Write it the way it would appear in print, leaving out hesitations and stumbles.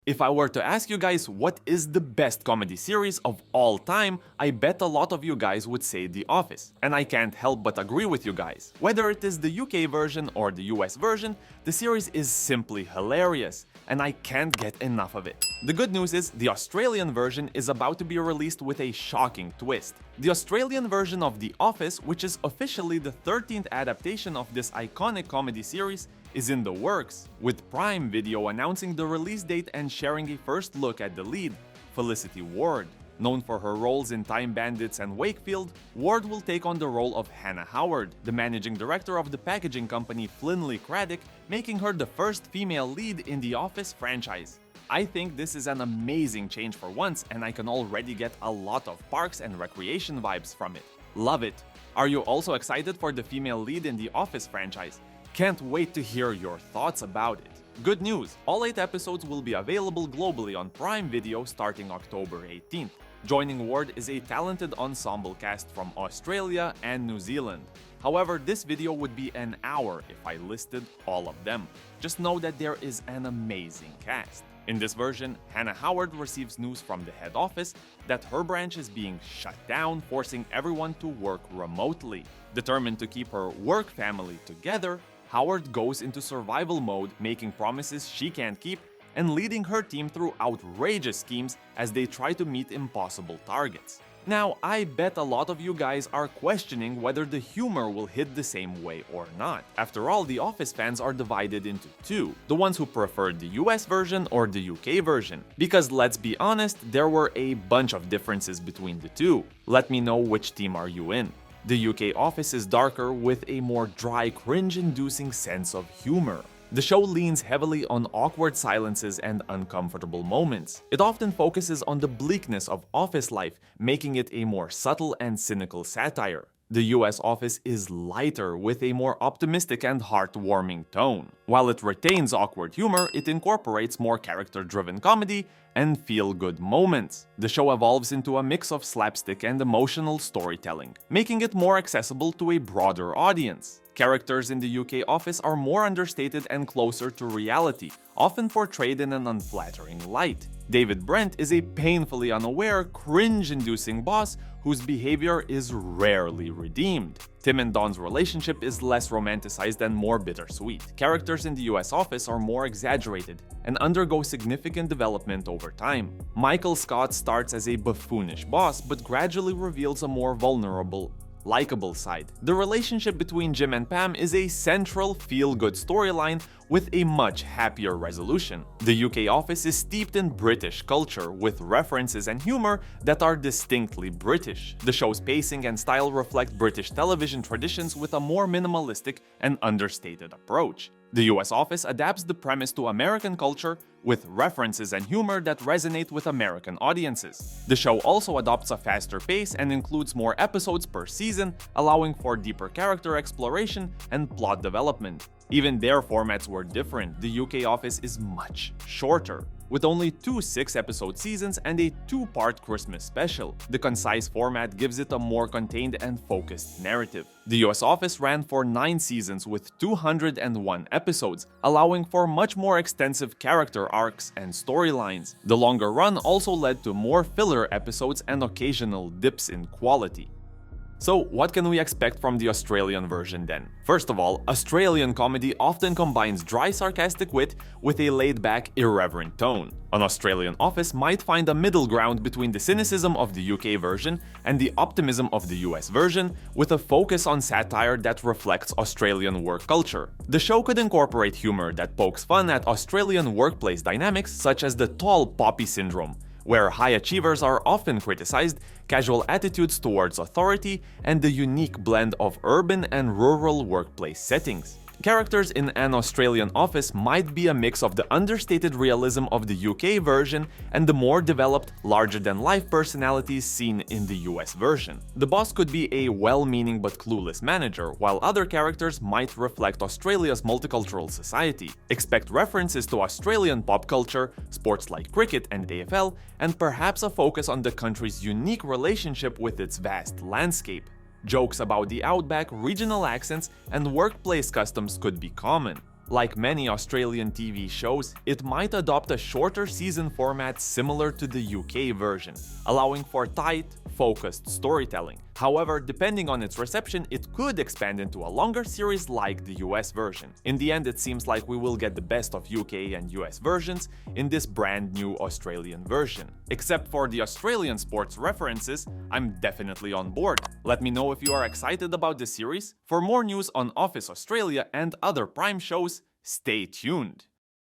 If I were to ask you guys what is the best comedy series of all time, I bet a lot of you guys would say The Office. And I can't help but agree with you guys. Whether it is the UK version or the US version, the series is simply hilarious, and I can't get enough of it. The good news is the Australian version is about to be released with a shocking twist. The Australian version of The Office, which is officially the 13th adaptation of this iconic comedy series, is in the works, with Prime Video announcing the release date and sharing a first look at the lead, Felicity Ward. Known for her roles in Time Bandits and Wakefield, Ward will take on the role of Hannah Howard, the managing director of the packaging company Flinley Craddock, making her the first female lead in the Office franchise. I think this is an amazing change for once, and I can already get a lot of parks and recreation vibes from it. Love it! Are you also excited for the female lead in the Office franchise? Can't wait to hear your thoughts about it. Good news! All 8 episodes will be available globally on Prime Video starting October 18th. Joining Ward is a talented ensemble cast from Australia and New Zealand. However, this video would be an hour if I listed all of them. Just know that there is an amazing cast. In this version, Hannah Howard receives news from the head office that her branch is being shut down, forcing everyone to work remotely. Determined to keep her work family together, Howard goes into survival mode, making promises she can't keep and leading her team through outrageous schemes as they try to meet impossible targets. Now, I bet a lot of you guys are questioning whether the humor will hit the same way or not. After all, The Office fans are divided into two, the ones who preferred the US version or the UK version. Because let's be honest, there were a bunch of differences between the two. Let me know which team are you in. The UK Office is darker with a more dry, cringe-inducing sense of humor. The show leans heavily on awkward silences and uncomfortable moments. It often focuses on the bleakness of office life, making it a more subtle and cynical satire. The US Office is lighter, with a more optimistic and heartwarming tone. While it retains awkward humor, it incorporates more character-driven comedy and feel-good moments. The show evolves into a mix of slapstick and emotional storytelling, making it more accessible to a broader audience. Characters in the UK Office are more understated and closer to reality, often portrayed in an unflattering light. David Brent is a painfully unaware, cringe-inducing boss whose behavior is rarely redeemed. Tim and Dawn's relationship is less romanticized and more bittersweet. Characters in the US Office are more exaggerated and undergo significant development over time. Michael Scott starts as a buffoonish boss but gradually reveals a more vulnerable, likable side. The relationship between Jim and Pam is a central feel-good storyline with a much happier resolution. The UK Office is steeped in British culture, with references and humor that are distinctly British. The show's pacing and style reflect British television traditions with a more minimalistic and understated approach. The US Office adapts the premise to American culture with references and humor that resonate with American audiences. The show also adopts a faster pace and includes more episodes per season, allowing for deeper character exploration and plot development. Even their formats were different. The UK Office is much shorter, with only 2 6-episode seasons and a 2-part Christmas special. The concise format gives it a more contained and focused narrative. The US Office ran for 9 seasons with 201 episodes, allowing for much more extensive character arcs and storylines. The longer run also led to more filler episodes and occasional dips in quality. So, what can we expect from the Australian version then? First of all, Australian comedy often combines dry sarcastic wit with a laid-back, irreverent tone. An Australian Office might find a middle ground between the cynicism of the UK version and the optimism of the US version, with a focus on satire that reflects Australian work culture. The show could incorporate humor that pokes fun at Australian workplace dynamics, such as the tall poppy syndrome, where high achievers are often criticized, casual attitudes towards authority, and the unique blend of urban and rural workplace settings. Characters in an Australian Office might be a mix of the understated realism of the UK version and the more developed, larger-than-life personalities seen in the US version. The boss could be a well-meaning but clueless manager, while other characters might reflect Australia's multicultural society. Expect references to Australian pop culture, sports like cricket and AFL, and perhaps a focus on the country's unique relationship with its vast landscape. Jokes about the outback, regional accents, and workplace customs could be common. Like many Australian TV shows, it might adopt a shorter season format similar to the UK version, allowing for tight, focused storytelling. However, depending on its reception, it could expand into a longer series like the US version. In the end, it seems like we will get the best of UK and US versions in this brand new Australian version. Except for the Australian sports references, I'm definitely on board. Let me know if you are excited about the series. For more news on Office Australia and other Prime shows, stay tuned.